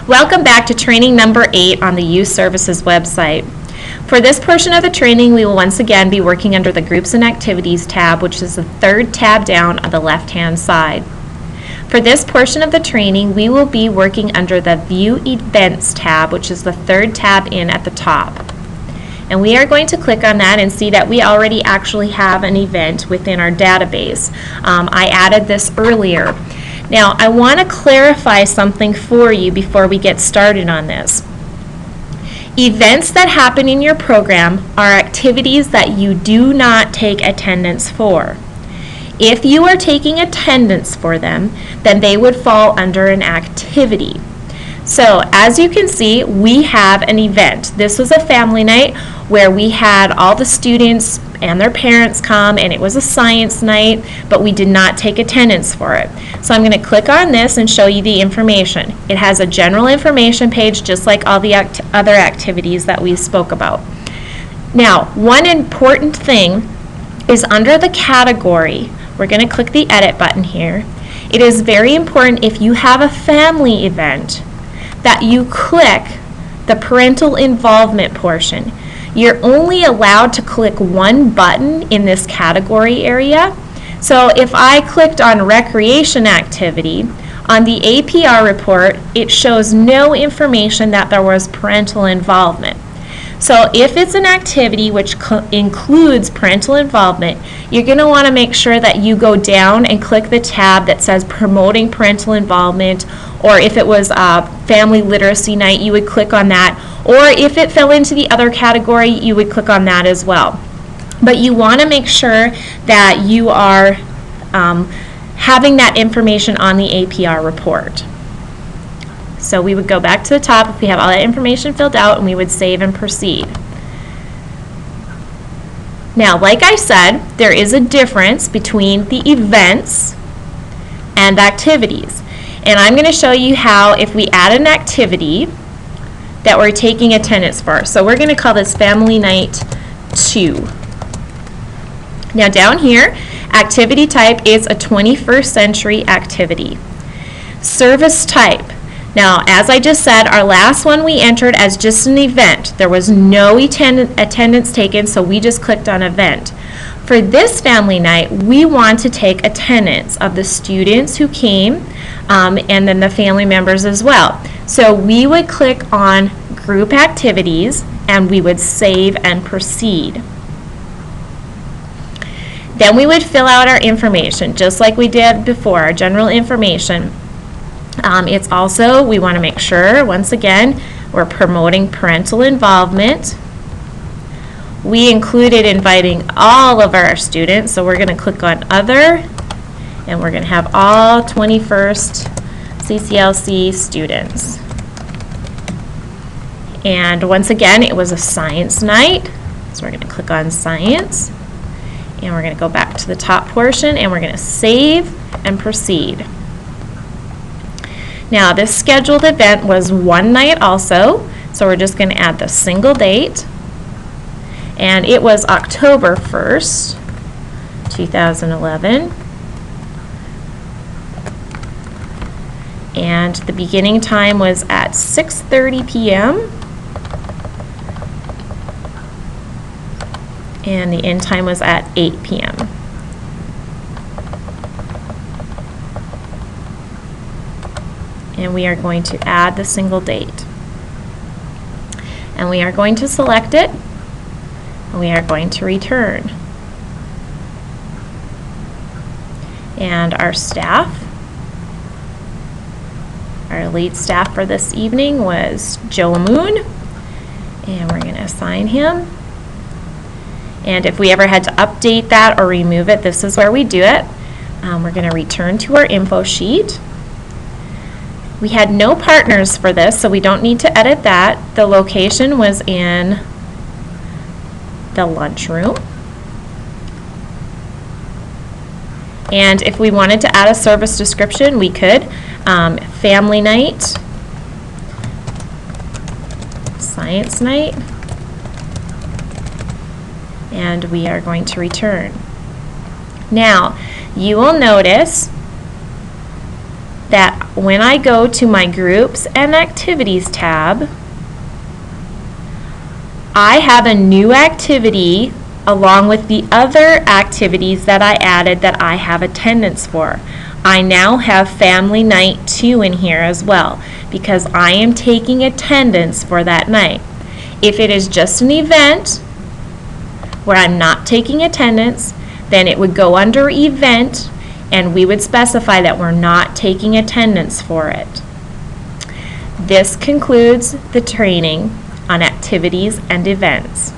Welcome back to training number 8 on the Youth Services website. For this portion of the training, we will once again be working under the Groups and Activities tab, which is the third tab down on the left-hand side. For this portion of the training, we will be working under the View Events tab, which is the third tab in at the top. And we are going to click on that and see that we already actually have an event within our database. I added this earlier. Now, I want to clarify something for you before we get started on this. Events that happen in your program are activities that you do not take attendance for. If you are taking attendance for them, then they would fall under an activity. So, as you can see, we have an event. This was a family night where we had all the students and their parents come, and it was a science night, but we did not take attendance for it. So I'm going to click on this and show you the information. It has a general information page just like all the other activities that we spoke about. Now, one important thing is under the category, we're going to click the edit button here. It is very important if you have a family event that you click the parental involvement portion. You're only allowed to click one button in this category area. So if I clicked on recreation activity, on the APR report, it shows no information that there was parental involvement. So if it's an activity which includes parental involvement, you're going to want to make sure that you go down and click the tab that says promoting parental involvement, or if it was a family literacy night, you would click on that, or if it fell into the other category, you would click on that as well. But you want to make sure that you are having that information on the APR report. So we would go back to the top if we have all that information filled out, and we would save and proceed. Now, like I said, there is a difference between the events and activities. And I'm going to show you how, if we add an activity that we're taking attendance for. So we're going to call this Family Night 2. Now down here, activity type is a 21st century activity. Service type. Now, as I just said, our last one we entered as just an event. There was no attendance taken, so we just clicked on event. For this family night, we want to take attendance of the students who came and then the family members as well. So we would click on group activities and we would save and proceed. Then we would fill out our information just like we did before, our general information. It's also, we want to make sure, once again, we're promoting parental involvement. We included inviting all of our students, so we're going to click on Other, and we're going to have all 21st CCLC students. And once again, it was a science night, so we're going to click on Science, and we're going to go back to the top portion, and we're going to save and proceed. Now, this scheduled event was one night also, so we're just going to add the single date. And it was October 1st, 2011. And the beginning time was at 6:30 p.m. And the end time was at 8 p.m. And we are going to add the single date. And we are going to select it. And we are going to return. And our staff, our lead staff for this evening was Joe Moon. And we're going to assign him. And if we ever had to update that or remove it, this is where we do it. We're going to return to our info sheet. We had no partners for this, so we don't need to edit that. The location was in the lunchroom. And if we wanted to add a service description, we could. Family night, science night, and we are going to return. Now, you will notice that when I go to my Groups and Activities tab, I have a new activity along with the other activities that I added that I have attendance for. I now have Family Night 2 in here as well because I am taking attendance for that night. If it is just an event where I'm not taking attendance, then it would go under Event and we would specify that we're not taking attendance for it. This concludes the training on activities and events.